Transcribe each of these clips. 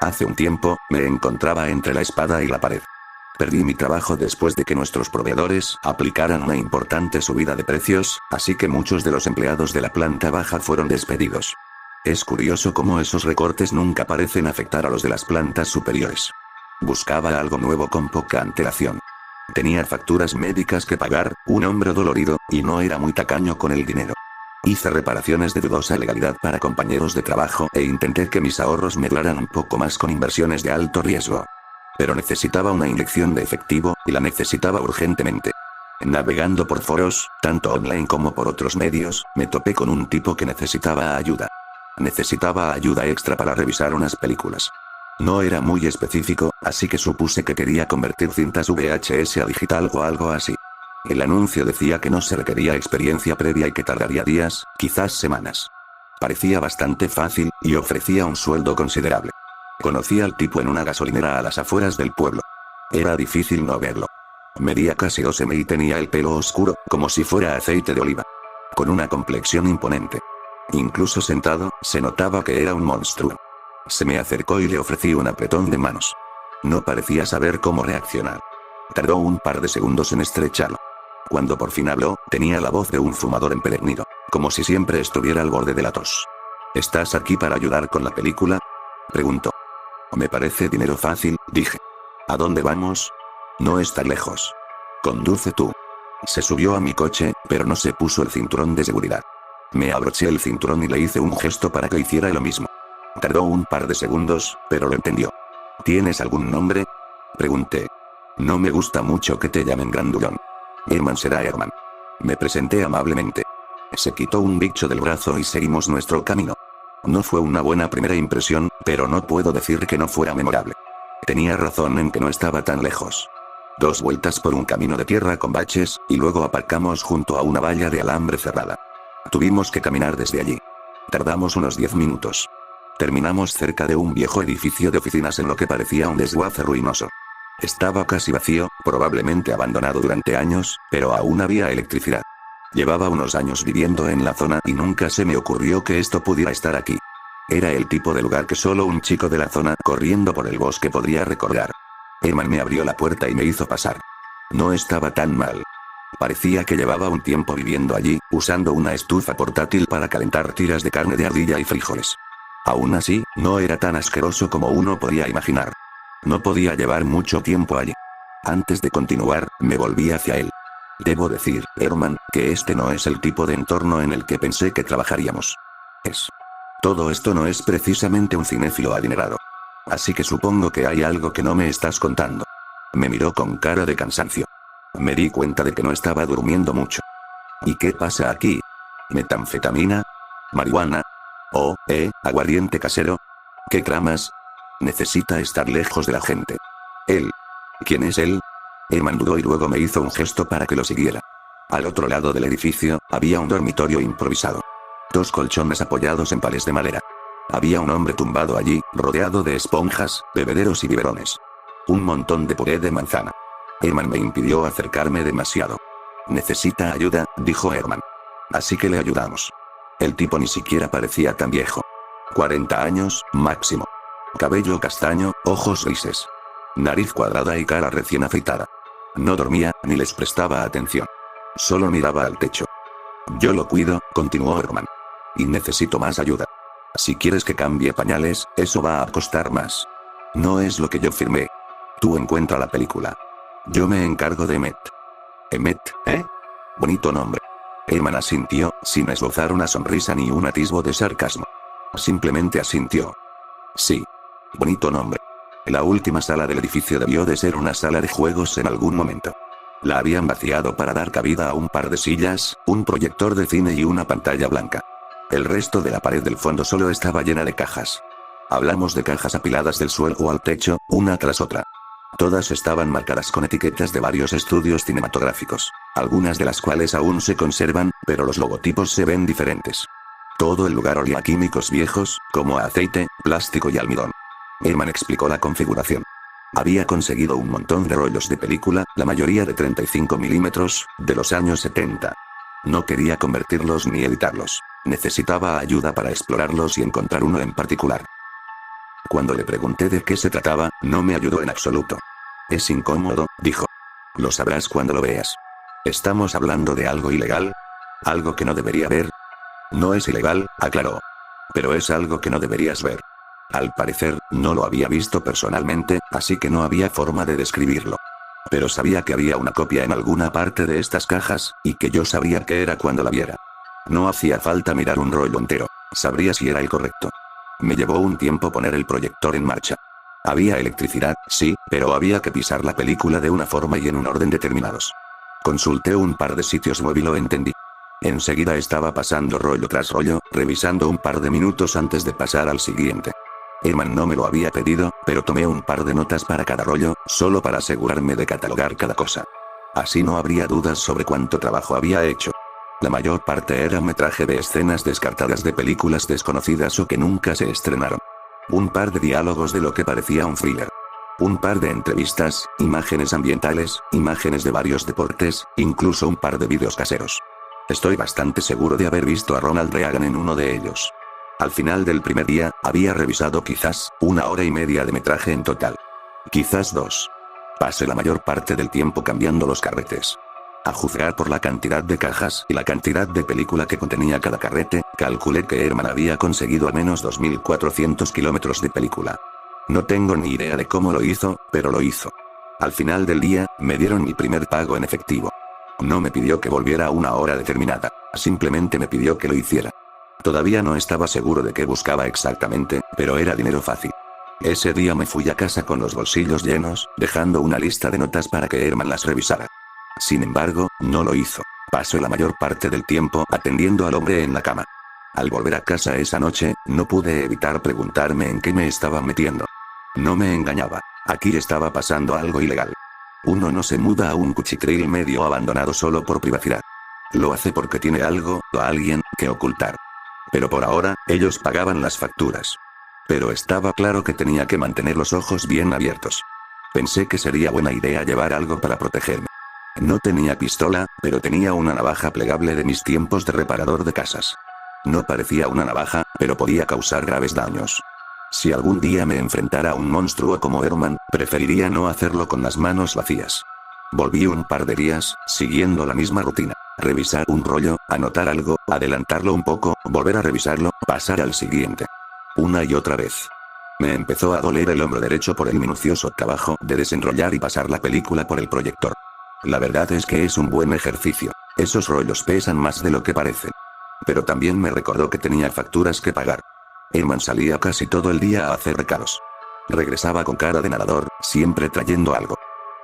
Hace un tiempo, me encontraba entre la espada y la pared. Perdí mi trabajo después de que nuestros proveedores aplicaran una importante subida de precios, así que muchos de los empleados de la planta baja fueron despedidos. Es curioso cómo esos recortes nunca parecen afectar a los de las plantas superiores. Buscaba algo nuevo con poca antelación. Tenía facturas médicas que pagar, un hombro dolorido, y no era muy tacaño con el dinero. Hice reparaciones de dudosa legalidad para compañeros de trabajo e intenté que mis ahorros me duraran un poco más con inversiones de alto riesgo. Pero necesitaba una inyección de efectivo, y la necesitaba urgentemente. Navegando por foros, tanto online como por otros medios, me topé con un tipo que necesitaba ayuda. Necesitaba ayuda extra para revisar unas películas. No era muy específico, así que supuse que quería convertir cintas VHS a digital o algo así. El anuncio decía que no se requería experiencia previa y que tardaría días, quizás semanas. Parecía bastante fácil, y ofrecía un sueldo considerable. Conocí al tipo en una gasolinera a las afueras del pueblo. Era difícil no verlo. Medía casi 2 m y tenía el pelo oscuro, como si fuera aceite de oliva. Con una complexión imponente. Incluso sentado, se notaba que era un monstruo. Se me acercó y le ofrecí un apretón de manos. No parecía saber cómo reaccionar. Tardó un par de segundos en estrecharlo. Cuando por fin habló, tenía la voz de un fumador empedernido, como si siempre estuviera al borde de la tos. ¿Estás aquí para ayudar con la película?, preguntó. Me parece dinero fácil, dije. ¿A dónde vamos? No está lejos. Conduce tú. Se subió a mi coche, pero no se puso el cinturón de seguridad. Me abroché el cinturón y le hice un gesto para que hiciera lo mismo. Tardó un par de segundos, pero lo entendió. ¿Tienes algún nombre?, pregunté. No me gusta mucho que te llamen grandulón. Herman será Herman. Me presenté amablemente. Se quitó un bicho del brazo y seguimos nuestro camino. No fue una buena primera impresión, pero no puedo decir que no fuera memorable. Tenía razón en que no estaba tan lejos. 2 vueltas por un camino de tierra con baches, y luego aparcamos junto a una valla de alambre cerrada. Tuvimos que caminar desde allí. Tardamos unos 10 minutos. Terminamos cerca de un viejo edificio de oficinas en lo que parecía un desguace ruinoso. Estaba casi vacío, probablemente abandonado durante años, pero aún había electricidad. Llevaba unos años viviendo en la zona y nunca se me ocurrió que esto pudiera estar aquí. Era el tipo de lugar que solo un chico de la zona corriendo por el bosque podría recordar. Herman me abrió la puerta y me hizo pasar. No estaba tan mal. Parecía que llevaba un tiempo viviendo allí, usando una estufa portátil para calentar tiras de carne de ardilla y frijoles. Aún así, no era tan asqueroso como uno podía imaginar. No podía llevar mucho tiempo allí. Antes de continuar, me volví hacia él. Debo decir, Herman, que este no es el tipo de entorno en el que pensé que trabajaríamos. Todo esto no es precisamente un cinéfilo adinerado. Así que supongo que hay algo que no me estás contando. Me miró con cara de cansancio. Me di cuenta de que no estaba durmiendo mucho. ¿Y qué pasa aquí? ¿Metanfetamina? ¿Marihuana? ¿Aguardiente casero? ¿Qué tramas? Necesita estar lejos de la gente. ¿Él? ¿Quién es él? Herman dudó y luego me hizo un gesto para que lo siguiera. Al otro lado del edificio, había un dormitorio improvisado. 2 colchones apoyados en pales de madera. Había un hombre tumbado allí, rodeado de esponjas, bebederos y biberones. Un montón de puré de manzana. Herman me impidió acercarme demasiado. Necesita ayuda, dijo Herman. Así que le ayudamos. El tipo ni siquiera parecía tan viejo. 40 años, máximo. Cabello castaño, ojos grises. Nariz cuadrada y cara recién afeitada. No dormía, ni les prestaba atención. Solo miraba al techo. Yo lo cuido, continuó Herman. Y necesito más ayuda. Si quieres que cambie pañales, eso va a costar más. No es lo que yo firmé. Tú encuentra la película. Yo me encargo de Emmet. ¿Emmet, Bonito nombre. Herman asintió, sin esbozar una sonrisa ni un atisbo de sarcasmo. Simplemente asintió. Sí. Bonito nombre. La última sala del edificio debió de ser una sala de juegos en algún momento. La habían vaciado para dar cabida a un par de sillas, un proyector de cine y una pantalla blanca. El resto de la pared del fondo solo estaba llena de cajas. Hablamos de cajas apiladas del suelo al techo, una tras otra. Todas estaban marcadas con etiquetas de varios estudios cinematográficos, algunas de las cuales aún se conservan, pero los logotipos se ven diferentes. Todo el lugar olía a químicos viejos, como a aceite, plástico y almidón. Herman explicó la configuración. Había conseguido un montón de rollos de película, la mayoría de 35 milímetros, de los años 70. No quería convertirlos ni editarlos. Necesitaba ayuda para explorarlos y encontrar uno en particular. Cuando le pregunté de qué se trataba, no me ayudó en absoluto. Es incómodo, dijo. Lo sabrás cuando lo veas. ¿Estamos hablando de algo ilegal? ¿Algo que no debería ver? No es ilegal, aclaró. Pero es algo que no deberías ver. Al parecer, no lo había visto personalmente, así que no había forma de describirlo. Pero sabía que había una copia en alguna parte de estas cajas, y que yo sabría qué era cuando la viera. No hacía falta mirar un rollo entero. Sabría si era el correcto. Me llevó un tiempo poner el proyector en marcha. Había electricidad, sí, pero había que pisar la película de una forma y en un orden determinados. Consulté un par de sitios web y lo entendí. Enseguida estaba pasando rollo tras rollo, revisando un par de minutos antes de pasar al siguiente. Herman no me lo había pedido, pero tomé un par de notas para cada rollo, solo para asegurarme de catalogar cada cosa. Así no habría dudas sobre cuánto trabajo había hecho. La mayor parte era metraje de escenas descartadas de películas desconocidas o que nunca se estrenaron. Un par de diálogos de lo que parecía un thriller. Un par de entrevistas, imágenes ambientales, imágenes de varios deportes, incluso un par de vídeos caseros. Estoy bastante seguro de haber visto a Ronald Reagan en uno de ellos. Al final del primer día, había revisado quizás 1 hora y media de metraje en total. Quizás 2. Pasé la mayor parte del tiempo cambiando los carretes. A juzgar por la cantidad de cajas y la cantidad de película que contenía cada carrete, calculé que Herman había conseguido al menos 2400 kilómetros de película. No tengo ni idea de cómo lo hizo, pero lo hizo. Al final del día, me dieron mi primer pago en efectivo. No me pidió que volviera a una hora determinada, simplemente me pidió que lo hiciera. Todavía no estaba seguro de qué buscaba exactamente, pero era dinero fácil. Ese día me fui a casa con los bolsillos llenos, dejando una lista de notas para que Herman las revisara. Sin embargo, no lo hizo. Pasó la mayor parte del tiempo atendiendo al hombre en la cama. Al volver a casa esa noche, no pude evitar preguntarme en qué me estaba metiendo. No me engañaba. Aquí estaba pasando algo ilegal. Uno no se muda a un cuchitril medio abandonado solo por privacidad. Lo hace porque tiene algo, o alguien, que ocultar. Pero por ahora, ellos pagaban las facturas. Pero estaba claro que tenía que mantener los ojos bien abiertos. Pensé que sería buena idea llevar algo para protegerme. No tenía pistola, pero tenía una navaja plegable de mis tiempos de reparador de casas. No parecía una navaja, pero podía causar graves daños. Si algún día me enfrentara a un monstruo como Herman, preferiría no hacerlo con las manos vacías. Volví un par de días, siguiendo la misma rutina. Revisar un rollo, anotar algo, adelantarlo un poco, volver a revisarlo, pasar al siguiente. Una y otra vez. Me empezó a doler el hombro derecho por el minucioso trabajo de desenrollar y pasar la película por el proyector. La verdad es que es un buen ejercicio. Esos rollos pesan más de lo que parecen. Pero también me recordó que tenía facturas que pagar. Herman salía casi todo el día a hacer recados. Regresaba con cara de nadador, siempre trayendo algo.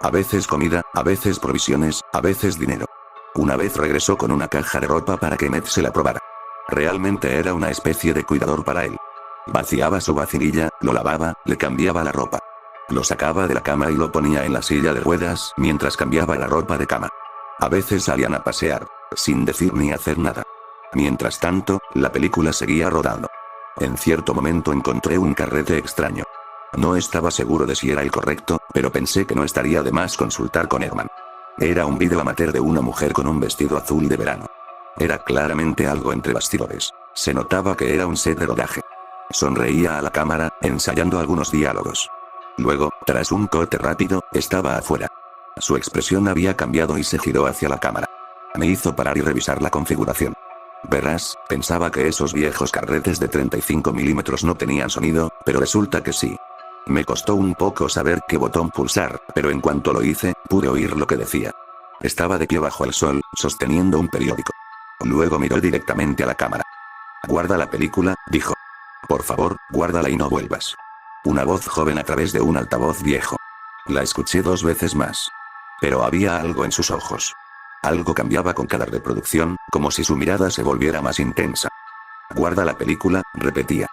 A veces comida, a veces provisiones, a veces dinero. Una vez regresó con una caja de ropa para que Ned se la probara. Realmente era una especie de cuidador para él. Vaciaba su vacinilla, lo lavaba, le cambiaba la ropa. Lo sacaba de la cama y lo ponía en la silla de ruedas mientras cambiaba la ropa de cama. A veces salían a pasear, sin decir ni hacer nada. Mientras tanto, la película seguía rodando. En cierto momento encontré un carrete extraño. No estaba seguro de si era el correcto, pero pensé que no estaría de más consultar con Herman. Era un vídeo amateur de una mujer con un vestido azul de verano. Era claramente algo entre bastidores. Se notaba que era un set de rodaje. Sonreía a la cámara, ensayando algunos diálogos. Luego, tras un corte rápido, estaba afuera. Su expresión había cambiado y se giró hacia la cámara. Me hizo parar y revisar la configuración. Verás, pensaba que esos viejos carretes de 35 milímetros no tenían sonido, pero resulta que sí. Me costó un poco saber qué botón pulsar, pero en cuanto lo hice, pude oír lo que decía. Estaba de pie bajo el sol, sosteniendo un periódico. Luego miró directamente a la cámara. Guarda la película, dijo. Por favor, guárdala y no vuelvas. Una voz joven a través de un altavoz viejo. La escuché 2 veces más. Pero había algo en sus ojos. Algo cambiaba con cada reproducción, como si su mirada se volviera más intensa. Guarda la película, repetía.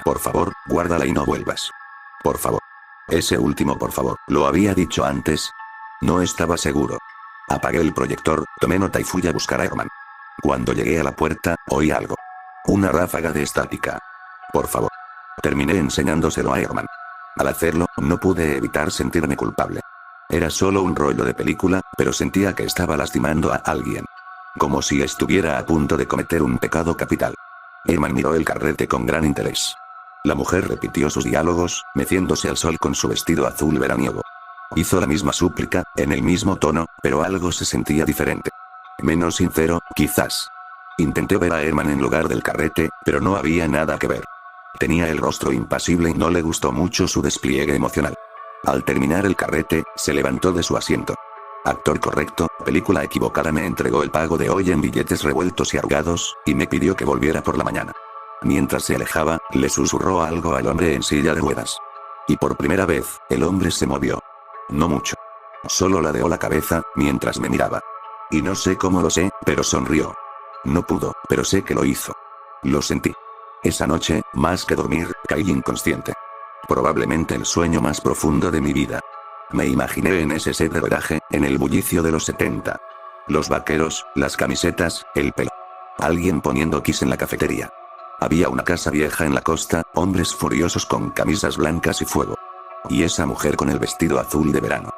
Por favor, guárdala y no vuelvas. Por favor. Ese último por favor, ¿lo había dicho antes? No estaba seguro. Apagué el proyector, tomé nota y fui a buscar a Herman. Cuando llegué a la puerta, oí algo. Una ráfaga de estática. Por favor. Terminé enseñándoselo a Herman. Al hacerlo, no pude evitar sentirme culpable. Era solo un rollo de película, pero sentía que estaba lastimando a alguien. como si estuviera a punto de cometer un pecado capital. Herman miró el carrete con gran interés. La mujer repitió sus diálogos, meciéndose al sol con su vestido azul veraniego. Hizo la misma súplica, en el mismo tono, pero algo se sentía diferente. Menos sincero, quizás. Intenté ver a Herman en lugar del carrete, pero no había nada que ver. Tenía el rostro impasible y no le gustó mucho su despliegue emocional. Al terminar el carrete, se levantó de su asiento. Actor correcto, película equivocada. Me entregó el pago de hoy en billetes revueltos y arrugados, y me pidió que volviera por la mañana. Mientras se alejaba, le susurró algo al hombre en silla de ruedas. Y por primera vez, el hombre se movió. No mucho. Solo ladeó la cabeza, mientras me miraba. Y no sé cómo lo sé, pero sonrió. No pudo, pero sé que lo hizo. Lo sentí. Esa noche, más que dormir, caí inconsciente. Probablemente el sueño más profundo de mi vida. Me imaginé en ese set de rodaje, en el bullicio de los 70. Los vaqueros, las camisetas, el pelo. Alguien poniendo kiss en la cafetería. Había una casa vieja en la costa, hombres furiosos con camisas blancas y fuego. Y esa mujer con el vestido azul de verano.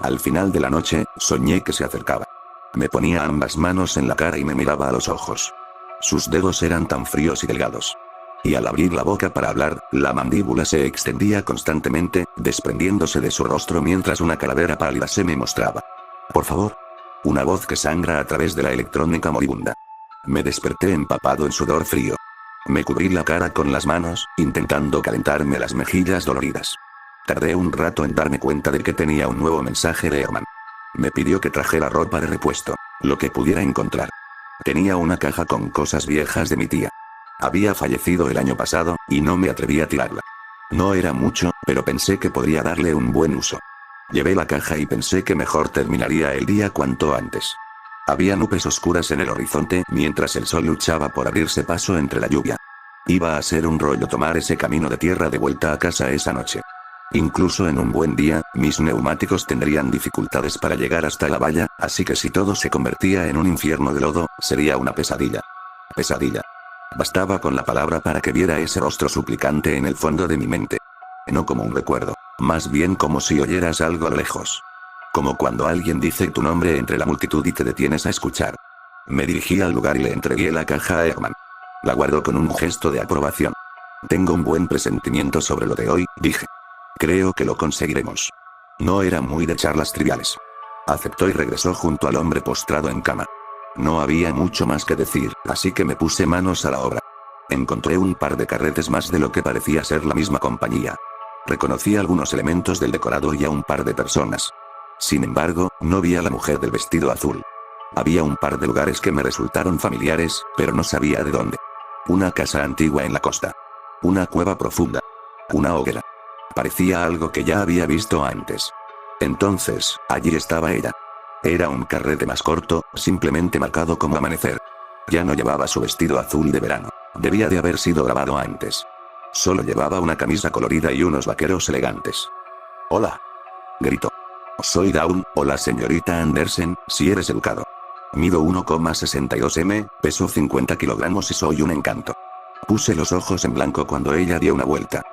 Al final de la noche, soñé que se acercaba. Me ponía ambas manos en la cara y me miraba a los ojos. Sus dedos eran tan fríos y delgados. Y al abrir la boca para hablar, la mandíbula se extendía constantemente, desprendiéndose de su rostro mientras una calavera pálida se me mostraba. Por favor. Una voz que sangra a través de la electrónica moribunda. Me desperté empapado en sudor frío. Me cubrí la cara con las manos, intentando calentarme las mejillas doloridas. Tardé un rato en darme cuenta de que tenía un nuevo mensaje de Herman. Me pidió que trajera ropa de repuesto, lo que pudiera encontrar. Tenía una caja con cosas viejas de mi tía. Había fallecido el año pasado, y no me atreví a tirarla. No era mucho, pero pensé que podría darle un buen uso. Llevé la caja y pensé que mejor terminaría el día cuanto antes. Había nubes oscuras en el horizonte mientras el sol luchaba por abrirse paso entre la lluvia. Iba a ser un rollo tomar ese camino de tierra de vuelta a casa esa noche. Incluso en un buen día, mis neumáticos tendrían dificultades para llegar hasta la valla, así que si todo se convertía en un infierno de lodo, sería una pesadilla. Pesadilla. Bastaba con la palabra para que viera ese rostro suplicante en el fondo de mi mente. No como un recuerdo, más bien como si oyeras algo a lo lejos. Como cuando alguien dice tu nombre entre la multitud y te detienes a escuchar. Me dirigí al lugar y le entregué la caja a Herman. La guardó con un gesto de aprobación. Tengo un buen presentimiento sobre lo de hoy, dije. Creo que lo conseguiremos. No era muy de charlas triviales. Aceptó y regresó junto al hombre postrado en cama. No había mucho más que decir, así que me puse manos a la obra. Encontré un par de carretes más de lo que parecía ser la misma compañía. Reconocí algunos elementos del decorado y a un par de personas. Sin embargo, no vi a la mujer del vestido azul. Había un par de lugares que me resultaron familiares, pero no sabía de dónde. Una casa antigua en la costa. Una cueva profunda. Una hoguera. Parecía algo que ya había visto antes. Entonces, allí estaba ella. Era un carrete más corto, simplemente marcado como amanecer. Ya no llevaba su vestido azul de verano. Debía de haber sido grabado antes. Solo llevaba una camisa colorida y unos vaqueros elegantes. «Hola», gritó. «Soy Dawn, o la señorita Andersen, si eres educado. Mido 1,62 m, peso 50 kilogramos y soy un encanto». Puse los ojos en blanco cuando ella dio una vuelta.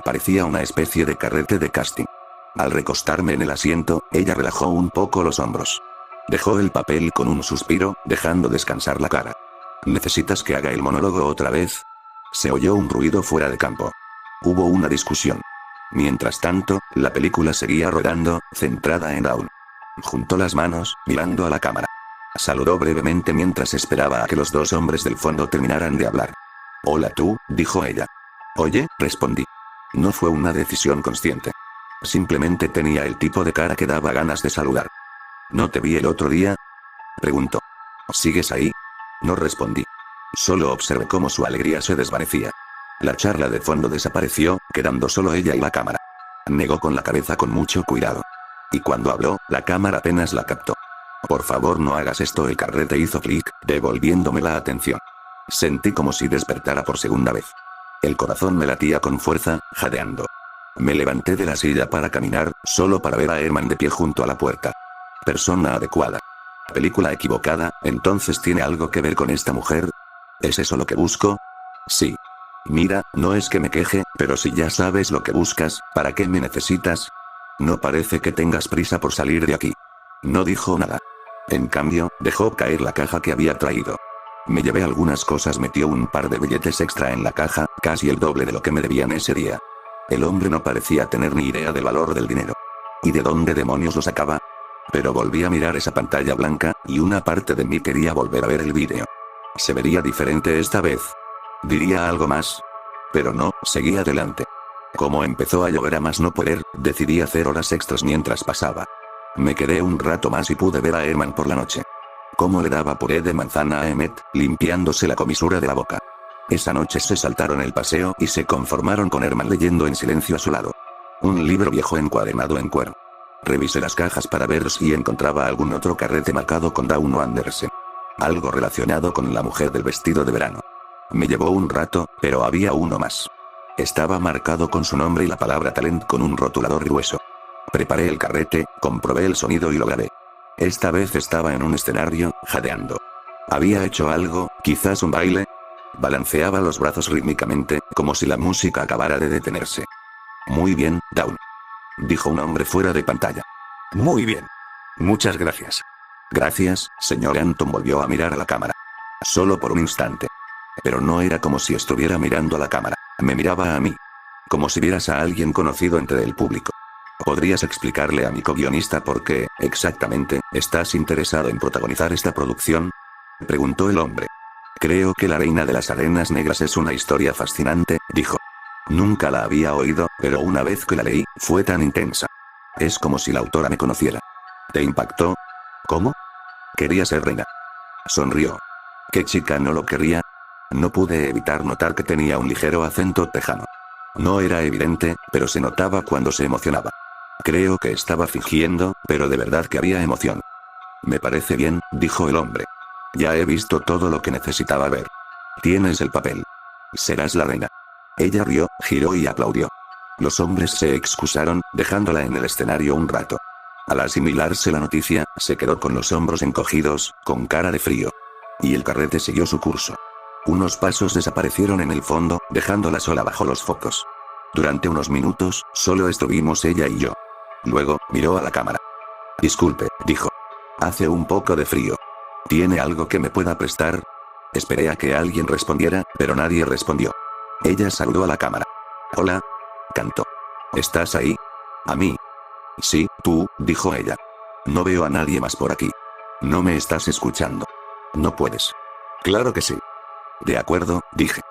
Parecía una especie de carrete de casting. Al recostarme en el asiento, ella relajó un poco los hombros. Dejó el papel con un suspiro, dejando descansar la cara. ¿Necesitas que haga el monólogo otra vez? Se oyó un ruido fuera de campo. Hubo una discusión. Mientras tanto, la película seguía rodando, centrada en Dawn. Juntó las manos, mirando a la cámara. Saludó brevemente mientras esperaba a que los dos hombres del fondo terminaran de hablar. «Hola tú», dijo ella. «Oye», respondí. No fue una decisión consciente. Simplemente tenía el tipo de cara que daba ganas de saludar. «¿No te vi el otro día?», preguntó. «¿Sigues ahí?». No respondí. Solo observé cómo su alegría se desvanecía. La charla de fondo desapareció, quedando solo ella y la cámara. Negó con la cabeza con mucho cuidado. Y cuando habló, la cámara apenas la captó. «Por favor no hagas esto». El carrete hizo clic, devolviéndome la atención. Sentí como si despertara por segunda vez. El corazón me latía con fuerza, jadeando. Me levanté de la silla para caminar, solo para ver a Herman de pie junto a la puerta. Persona adecuada. Película equivocada, entonces ¿tiene algo que ver con esta mujer? ¿Es eso lo que busco? Sí. Mira, no es que me queje, pero si ya sabes lo que buscas, ¿para qué me necesitas? No parece que tengas prisa por salir de aquí. No dijo nada. En cambio, dejó caer la caja que había traído. Me llevé algunas cosas, metió un par de billetes extra en la caja, casi el doble de lo que me debían ese día. El hombre no parecía tener ni idea del valor del dinero. ¿Y de dónde demonios lo sacaba? Pero volví a mirar esa pantalla blanca, y una parte de mí quería volver a ver el vídeo. ¿Se vería diferente esta vez? ¿Diría algo más? Pero no, seguí adelante. Como empezó a llover a más no poder, decidí hacer horas extras mientras pasaba. Me quedé un rato más y pude ver a Herman por la noche. Cómo le daba puré de manzana a Emmet, limpiándose la comisura de la boca. Esa noche se saltaron el paseo y se conformaron con Herman leyendo en silencio a su lado. Un libro viejo encuadernado en cuero. Revisé las cajas para ver si encontraba algún otro carrete marcado con Dawn o Andersen. Algo relacionado con la mujer del vestido de verano. Me llevó un rato, pero había uno más. Estaba marcado con su nombre y la palabra talent con un rotulador grueso. Preparé el carrete, comprobé el sonido y lo grabé. Esta vez estaba en un escenario, jadeando. ¿Había hecho algo, quizás un baile? Balanceaba los brazos rítmicamente, como si la música acabara de detenerse. Muy bien, Dawn. Dijo un hombre fuera de pantalla. Muy bien. Muchas gracias. Gracias, señor. Anton volvió a mirar a la cámara. Solo por un instante. Pero no era como si estuviera mirando a la cámara. Me miraba a mí. Como si vieras a alguien conocido entre el público. ¿Podrías explicarle a mi co-guionista por qué, exactamente, estás interesado en protagonizar esta producción? Preguntó el hombre. Creo que La Reina de las Arenas Negras es una historia fascinante, dijo. Nunca la había oído, pero una vez que la leí, fue tan intensa. Es como si la autora me conociera. ¿Te impactó? ¿Cómo? Quería ser reina. Sonrió. ¿Qué chica no lo querría? No pude evitar notar que tenía un ligero acento tejano. No era evidente, pero se notaba cuando se emocionaba. Creo que estaba fingiendo, pero de verdad que había emoción. Me parece bien, dijo el hombre. Ya he visto todo lo que necesitaba ver. Tienes el papel. Serás la reina. Ella rió, giró y aplaudió. Los hombres se excusaron, dejándola en el escenario un rato. Al asimilarse la noticia, se quedó con los hombros encogidos, con cara de frío. Y el carrete siguió su curso. Unos pasos desaparecieron en el fondo, dejándola sola bajo los focos. Durante unos minutos, solo estuvimos ella y yo. Luego, miró a la cámara. Disculpe, dijo. Hace un poco de frío. ¿Tiene algo que me pueda prestar? Esperé a que alguien respondiera, pero nadie respondió. Ella saludó a la cámara. Hola. Cantó. ¿Estás ahí? ¿A mí? Sí, tú, dijo ella. No veo a nadie más por aquí. No me estás escuchando. No puedes. Claro que sí. De acuerdo, dije.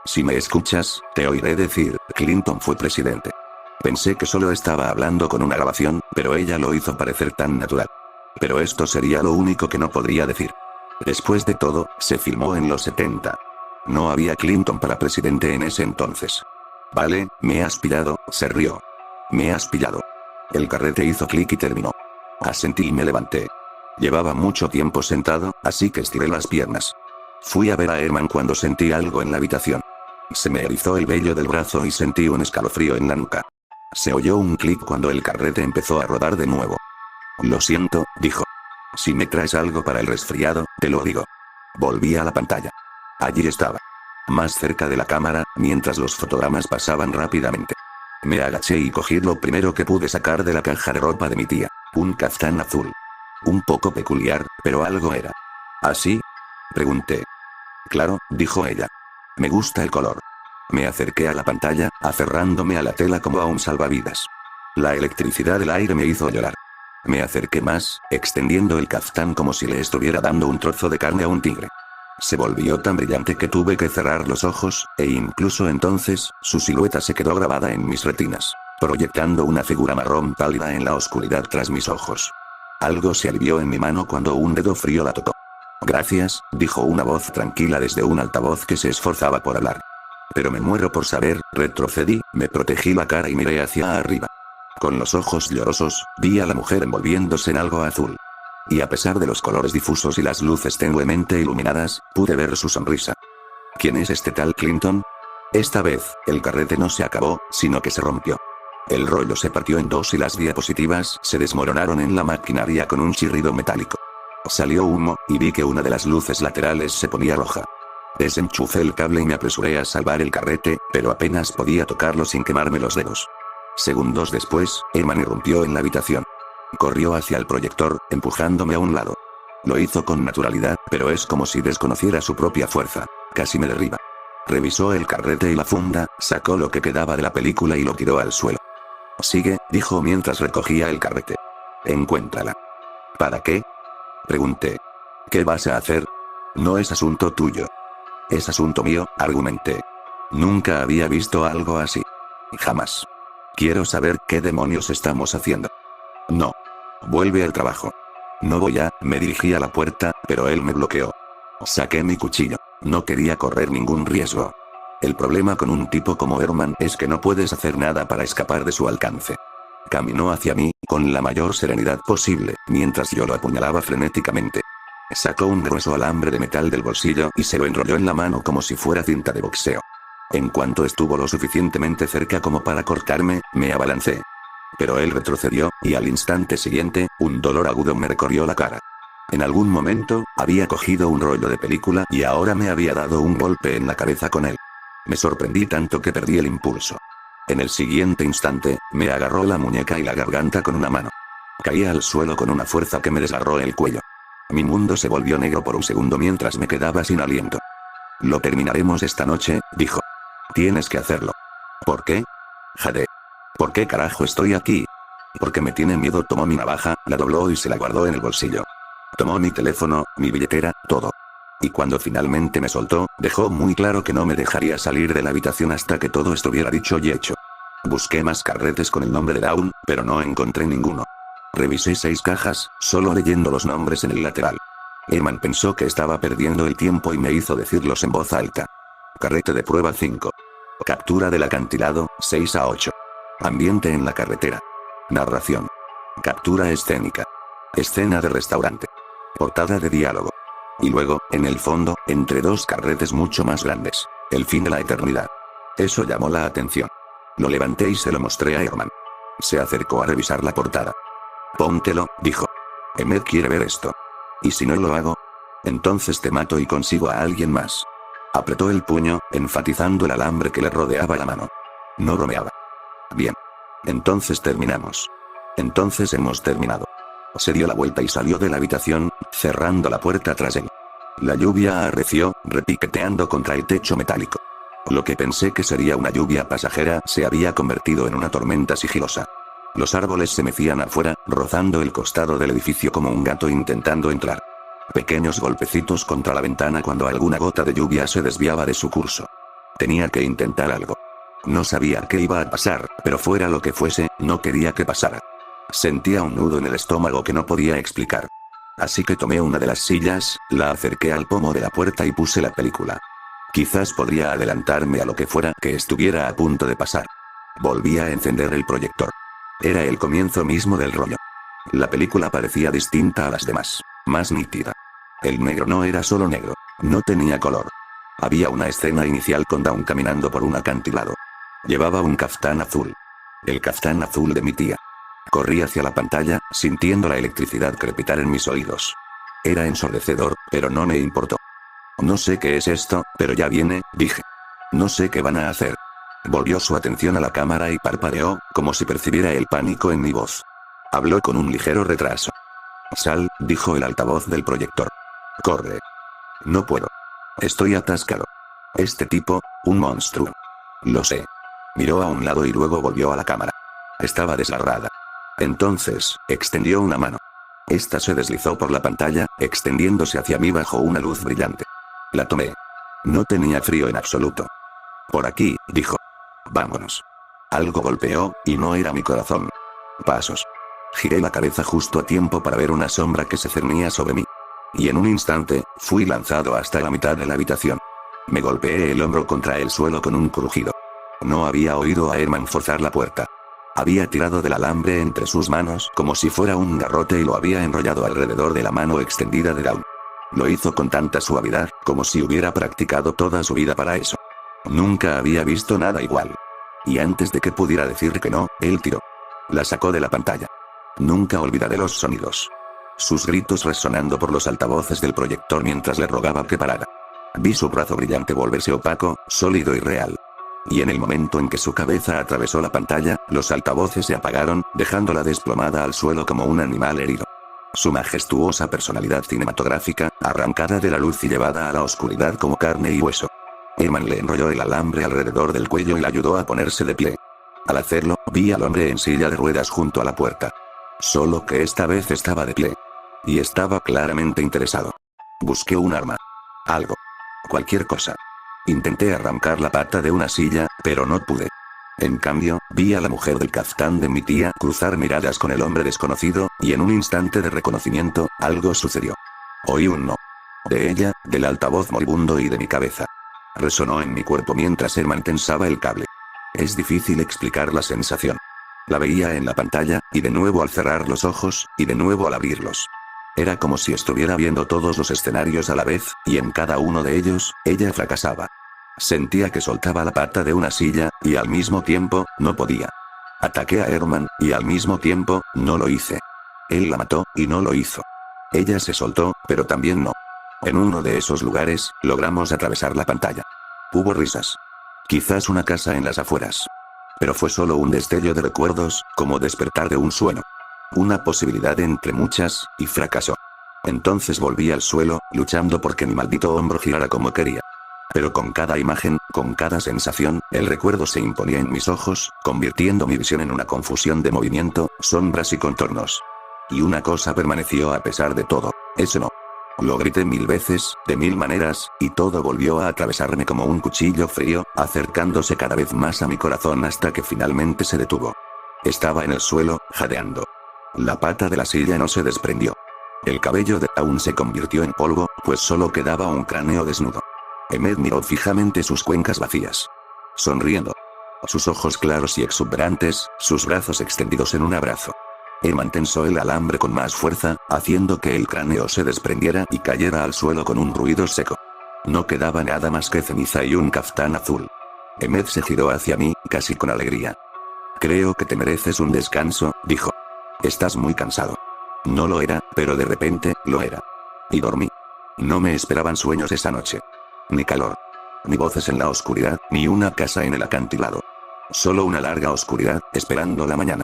Si me escuchas, te oiré decir, Clinton fue presidente. Pensé que solo estaba hablando con una grabación, pero ella lo hizo parecer tan natural. Pero esto sería lo único que no podría decir. Después de todo, se filmó en los 70. No había Clinton para presidente en ese entonces. Vale, me has pillado, se rió. Me has pillado. El carrete hizo clic y terminó. Asentí y me levanté. Llevaba mucho tiempo sentado, así que estiré las piernas. Fui a ver a Herman cuando sentí algo en la habitación. Se me erizó el vello del brazo y sentí un escalofrío en la nuca. Se oyó un clic cuando el carrete empezó a rodar de nuevo. Lo siento, dijo. Si me traes algo para el resfriado, te lo digo. Volví a la pantalla. Allí estaba. Más cerca de la cámara, mientras los fotogramas pasaban rápidamente. Me agaché y cogí lo primero que pude sacar de la caja de ropa de mi tía. Un caftán azul. Un poco peculiar, pero algo era. ¿Así? Pregunté. Claro, dijo ella. Me gusta el color. Me acerqué a la pantalla, aferrándome a la tela como a un salvavidas. La electricidad del aire me hizo llorar. Me acerqué más, extendiendo el caftán como si le estuviera dando un trozo de carne a un tigre. Se volvió tan brillante que tuve que cerrar los ojos, e incluso entonces, su silueta se quedó grabada en mis retinas, proyectando una figura marrón pálida en la oscuridad tras mis ojos. Algo se alivió en mi mano cuando un dedo frío la tocó. Gracias, dijo una voz tranquila desde un altavoz que se esforzaba por hablar. Pero me muero por saber, retrocedí, me protegí la cara y miré hacia arriba. Con los ojos llorosos, vi a la mujer envolviéndose en algo azul. Y a pesar de los colores difusos y las luces tenuemente iluminadas, pude ver su sonrisa. ¿Quién es este tal Clinton? Esta vez, el carrete no se acabó, sino que se rompió. El rollo se partió en dos y las diapositivas se desmoronaron en la maquinaria con un chirrido metálico. Salió humo, y vi que una de las luces laterales se ponía roja. Desenchufé el cable y me apresuré a salvar el carrete, pero apenas podía tocarlo sin quemarme los dedos. Segundos después, Herman irrumpió en la habitación. Corrió hacia el proyector, empujándome a un lado. Lo hizo con naturalidad, pero es como si desconociera su propia fuerza. Casi me derriba. Revisó el carrete y la funda, sacó lo que quedaba de la película y lo tiró al suelo. Sigue, dijo mientras recogía el carrete. Encuéntrala. ¿Para qué? Pregunté. ¿Qué vas a hacer? No es asunto tuyo. Es asunto mío, argumenté. Nunca había visto algo así. Jamás. Quiero saber qué demonios estamos haciendo. No. Vuelve al trabajo. No voy a, me dirigí a la puerta, pero él me bloqueó. Saqué mi cuchillo. No quería correr ningún riesgo. El problema con un tipo como Herman es que no puedes hacer nada para escapar de su alcance. Caminó hacia mí, con la mayor serenidad posible, mientras yo lo apuñalaba frenéticamente. Sacó un grueso alambre de metal del bolsillo y se lo enrolló en la mano como si fuera cinta de boxeo. En cuanto estuvo lo suficientemente cerca como para cortarme, me abalancé. Pero él retrocedió, y al instante siguiente, un dolor agudo me recorrió la cara. En algún momento, había cogido un rollo de película y ahora me había dado un golpe en la cabeza con él. Me sorprendí tanto que perdí el impulso. En el siguiente instante, me agarró la muñeca y la garganta con una mano. Caí al suelo con una fuerza que me desgarró el cuello. Mi mundo se volvió negro por un segundo mientras me quedaba sin aliento. Lo terminaremos esta noche, dijo. Tienes que hacerlo. ¿Por qué? Jade. ¿Por qué carajo estoy aquí? Porque me tiene miedo. Tomó mi navaja, la dobló y se la guardó en el bolsillo. Tomó mi teléfono, mi billetera, todo. Y cuando finalmente me soltó, dejó muy claro que no me dejaría salir de la habitación hasta que todo estuviera dicho y hecho. Busqué más carretes con el nombre de Dawn, pero no encontré ninguno. Revisé 6 cajas, solo leyendo los nombres en el lateral. Herman pensó que estaba perdiendo el tiempo y me hizo decirlos en voz alta. Carrete de prueba 5. Captura del acantilado, 6-8. Ambiente en la carretera. Narración. Captura escénica. Escena de restaurante. Portada de diálogo. Y luego, en el fondo, entre 2 carretes mucho más grandes. El fin de la eternidad. Eso llamó la atención. Lo levanté y se lo mostré a Herman. Se acercó a revisar la portada. Póntelo, dijo. Emmett quiere ver esto. ¿Y si no lo hago? Entonces te mato y consigo a alguien más. Apretó el puño, enfatizando el alambre que le rodeaba la mano. No bromeaba. Bien. Entonces terminamos. Entonces hemos terminado. Se dio la vuelta y salió de la habitación, cerrando la puerta tras él. La lluvia arreció, repiqueteando contra el techo metálico. Lo que pensé que sería una lluvia pasajera se había convertido en una tormenta sigilosa. Los árboles se mecían afuera, rozando el costado del edificio como un gato intentando entrar. Pequeños golpecitos contra la ventana cuando alguna gota de lluvia se desviaba de su curso. Tenía que intentar algo. No sabía qué iba a pasar, pero fuera lo que fuese, no quería que pasara. Sentía un nudo en el estómago que no podía explicar. Así que tomé una de las sillas, la acerqué al pomo de la puerta y puse la película. Quizás podría adelantarme a lo que fuera que estuviera a punto de pasar. Volví a encender el proyector. Era el comienzo mismo del rollo. La película parecía distinta a las demás, más nítida. El negro no era solo negro, no tenía color. Había una escena inicial con Dawn caminando por un acantilado. Llevaba un caftán azul. El caftán azul de mi tía. Corrí hacia la pantalla, sintiendo la electricidad crepitar en mis oídos. Era ensordecedor, pero no me importó. No sé qué es esto, pero ya viene, dije. No sé qué van a hacer. Volvió su atención a la cámara y parpadeó, como si percibiera el pánico en mi voz. Habló con un ligero retraso. Sal, dijo el altavoz del proyector. Corre. No puedo. Estoy atascado. Este tipo, un monstruo. Lo sé. Miró a un lado y luego volvió a la cámara. Estaba desgarrada. Entonces, extendió una mano. Esta se deslizó por la pantalla, extendiéndose hacia mí bajo una luz brillante. La tomé. No tenía frío en absoluto. Por aquí, dijo. Vámonos. Algo golpeó, y no era mi corazón. Pasos. Giré la cabeza justo a tiempo para ver una sombra que se cernía sobre mí. Y en un instante, fui lanzado hasta la mitad de la habitación. Me golpeé el hombro contra el suelo con un crujido. No había oído a Herman forzar la puerta. Había tirado del alambre entre sus manos como si fuera un garrote y lo había enrollado alrededor de la mano extendida de Dawn. Lo hizo con tanta suavidad, como si hubiera practicado toda su vida para eso. Nunca había visto nada igual. Y antes de que pudiera decir que no, él tiró. La sacó de la pantalla. Nunca olvidaré los sonidos. Sus gritos resonando por los altavoces del proyector mientras le rogaba que parara. Vi su brazo brillante volverse opaco, sólido y real. Y en el momento en que su cabeza atravesó la pantalla, los altavoces se apagaron, dejándola desplomada al suelo como un animal herido. Su majestuosa personalidad cinematográfica, arrancada de la luz y llevada a la oscuridad como carne y hueso. Herman le enrolló el alambre alrededor del cuello y le ayudó a ponerse de pie. Al hacerlo, vi al hombre en silla de ruedas junto a la puerta. Solo que esta vez estaba de pie. Y estaba claramente interesado. Busqué un arma. Algo. Cualquier cosa. Intenté arrancar la pata de una silla, pero no pude. En cambio, vi a la mujer del caftán de mi tía cruzar miradas con el hombre desconocido, y en un instante de reconocimiento, algo sucedió. Oí un no. De ella, del altavoz moribundo y de mi cabeza. Resonó en mi cuerpo mientras Herman tensaba el cable. Es difícil explicar la sensación. La veía en la pantalla, y de nuevo al cerrar los ojos, y de nuevo al abrirlos. Era como si estuviera viendo todos los escenarios a la vez, y en cada uno de ellos, ella fracasaba. Sentía que soltaba la pata de una silla, y al mismo tiempo, no podía. Ataqué a Herman, y al mismo tiempo, no lo hice. Él la mató, y no lo hizo. Ella se soltó, pero también no. En uno de esos lugares, logramos atravesar la pantalla. Hubo risas. Quizás una casa en las afueras. Pero fue solo un destello de recuerdos, como despertar de un sueño. Una posibilidad entre muchas, y fracasó. Entonces volví al suelo, luchando porque mi maldito hombro girara como quería. Pero con cada imagen, con cada sensación, el recuerdo se imponía en mis ojos, convirtiendo mi visión en una confusión de movimiento, sombras y contornos. Y una cosa permaneció a pesar de todo. Eso no. Lo grité 1000 veces, de 1000 maneras, y todo volvió a atravesarme como un cuchillo frío, acercándose cada vez más a mi corazón hasta que finalmente se detuvo. Estaba en el suelo, jadeando. La pata de la silla no se desprendió. El cabello de aún se convirtió en polvo, pues solo quedaba un cráneo desnudo. Emmet miró fijamente sus cuencas vacías. Sonriendo. Sus ojos claros y exuberantes, sus brazos extendidos en un abrazo. Herman tensó el alambre con más fuerza, haciendo que el cráneo se desprendiera y cayera al suelo con un ruido seco. No quedaba nada más que ceniza y un caftán azul. Emmet se giró hacia mí, casi con alegría. Creo que te mereces un descanso, dijo. Estás muy cansado. No lo era, pero de repente, lo era. Y dormí. No me esperaban sueños esa noche. Ni calor. Ni voces en la oscuridad, ni una casa en el acantilado. Solo una larga oscuridad, esperando la mañana.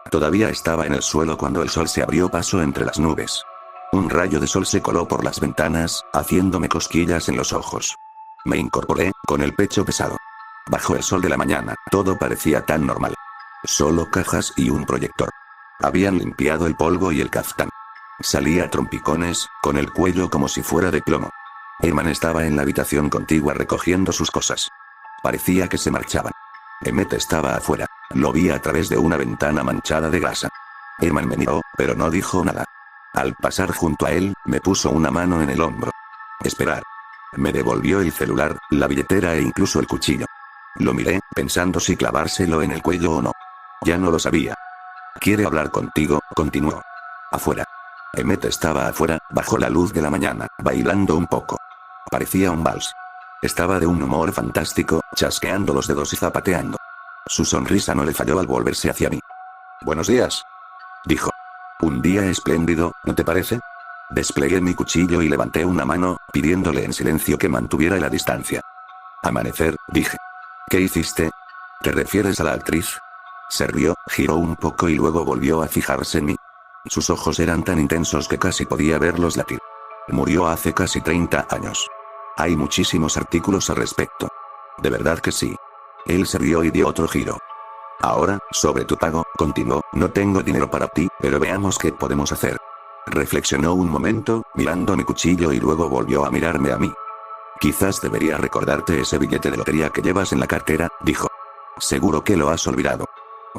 Todavía estaba en el suelo cuando el sol se abrió paso entre las nubes. Un rayo de sol se coló por las ventanas, haciéndome cosquillas en los ojos. Me incorporé, con el pecho pesado. Bajo el sol de la mañana, todo parecía tan normal. Solo cajas y un proyector. Habían limpiado el polvo y el caftán. Salía a trompicones, con el cuello como si fuera de plomo. Herman estaba en la habitación contigua recogiendo sus cosas. Parecía que se marchaban. Emmet estaba afuera. Lo vi a través de una ventana manchada de grasa. Herman me miró, pero no dijo nada. Al pasar junto a él, me puso una mano en el hombro. Esperar. Me devolvió el celular, la billetera e incluso el cuchillo. Lo miré, pensando si clavárselo en el cuello o no. Ya no lo sabía. ¿Quiere hablar contigo?, continuó. Afuera. Emmet estaba afuera, bajo la luz de la mañana, bailando un poco. Parecía un vals. Estaba de un humor fantástico, chasqueando los dedos y zapateando. Su sonrisa no le falló al volverse hacia mí. Buenos días, dijo. Un día espléndido, ¿no te parece? Desplegué mi cuchillo y levanté una mano, pidiéndole en silencio que mantuviera la distancia. Amanecer, dije. ¿Qué hiciste? ¿Te refieres a la actriz? Se rió, giró un poco y luego volvió a fijarse en mí. Sus ojos eran tan intensos que casi podía verlos latir. Murió hace casi 30 años. Hay muchísimos artículos al respecto. De verdad que sí. Él se rió y dio otro giro. Ahora, sobre tu pago, continuó, no tengo dinero para ti, pero veamos qué podemos hacer. Reflexionó un momento, mirando mi cuchillo y luego volvió a mirarme a mí. Quizás debería recordarte ese billete de lotería que llevas en la cartera, dijo. Seguro que lo has olvidado.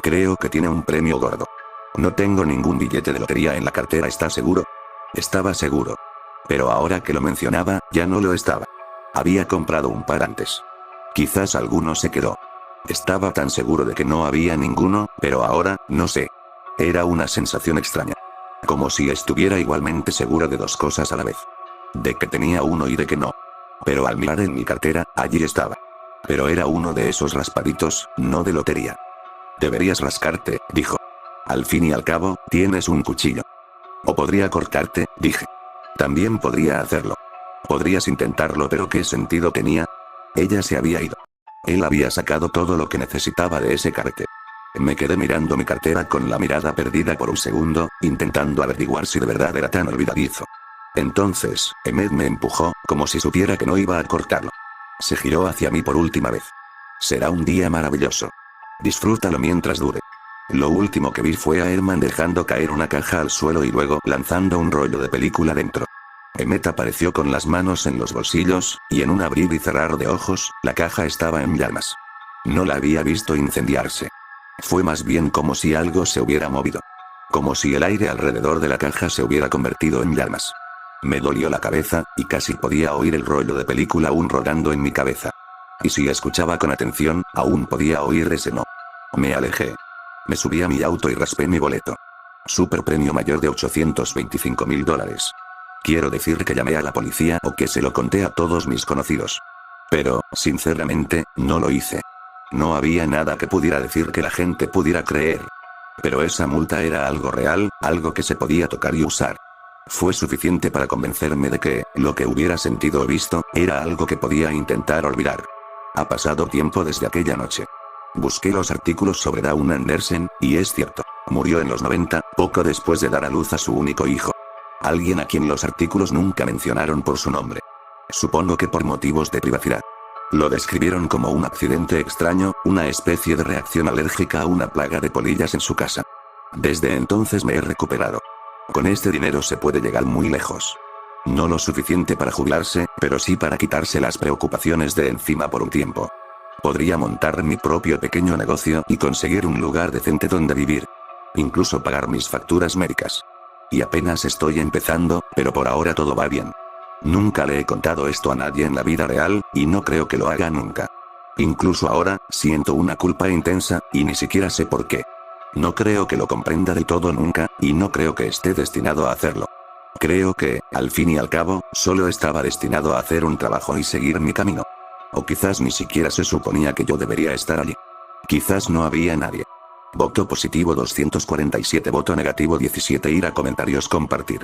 Creo que tiene un premio gordo. No tengo ningún billete de lotería en la cartera, ¿estás seguro? Estaba seguro. Pero ahora que lo mencionaba, ya no lo estaba. Había comprado un par antes. Quizás alguno se quedó. Estaba tan seguro de que no había ninguno, pero ahora, no sé. Era una sensación extraña. Como si estuviera igualmente seguro de dos cosas a la vez. De que tenía uno y de que no. Pero al mirar en mi cartera, allí estaba. Pero era uno de esos raspaditos, no de lotería. Deberías rascarte, dijo. Al fin y al cabo, tienes un cuchillo. O podría cortarte, dije. También podría hacerlo. Podrías intentarlo, pero ¿qué sentido tenía? Ella se había ido. Él había sacado todo lo que necesitaba de ese carrete. Me quedé mirando mi cartera con la mirada perdida por un segundo, intentando averiguar si de verdad era tan olvidadizo. Entonces, Emmet me empujó, como si supiera que no iba a cortarlo. Se giró hacia mí por última vez. Será un día maravilloso. Disfrútalo mientras dure. Lo último que vi fue a Herman dejando caer una caja al suelo y luego lanzando un rollo de película dentro. Emmet apareció con las manos en los bolsillos, y en un abrir y cerrar de ojos, la caja estaba en llamas. No la había visto incendiarse. Fue más bien como si algo se hubiera movido. Como si el aire alrededor de la caja se hubiera convertido en llamas. Me dolió la cabeza, y casi podía oír el rollo de película aún rodando en mi cabeza. Y si escuchaba con atención, aún podía oír ese no. Me alejé. Me subí a mi auto y raspé mi boleto. Super premio mayor de $825.000. Quiero decir que llamé a la policía o que se lo conté a todos mis conocidos. Pero, sinceramente, no lo hice. No había nada que pudiera decir que la gente pudiera creer. Pero esa multa era algo real, algo que se podía tocar y usar. Fue suficiente para convencerme de que, lo que hubiera sentido o visto, era algo que podía intentar olvidar. Ha pasado tiempo desde aquella noche. Busqué los artículos sobre Dawn Andersen, y es cierto, murió en los 90, poco después de dar a luz a su único hijo. Alguien a quien los artículos nunca mencionaron por su nombre. Supongo que por motivos de privacidad. Lo describieron como un accidente extraño, una especie de reacción alérgica a una plaga de polillas en su casa. Desde entonces me he recuperado. Con este dinero se puede llegar muy lejos. No lo suficiente para jubilarse, pero sí para quitarse las preocupaciones de encima por un tiempo. Podría montar mi propio pequeño negocio y conseguir un lugar decente donde vivir. Incluso pagar mis facturas médicas. Y apenas estoy empezando, pero por ahora todo va bien. Nunca le he contado esto a nadie en la vida real, y no creo que lo haga nunca. Incluso ahora, siento una culpa intensa, y ni siquiera sé por qué. No creo que lo comprenda del todo nunca, y no creo que esté destinado a hacerlo. Creo que, al fin y al cabo, solo estaba destinado a hacer un trabajo y seguir mi camino. O quizás ni siquiera se suponía que yo debería estar allí. Quizás no había nadie. Voto positivo 247, voto negativo 17, ir a comentarios, compartir.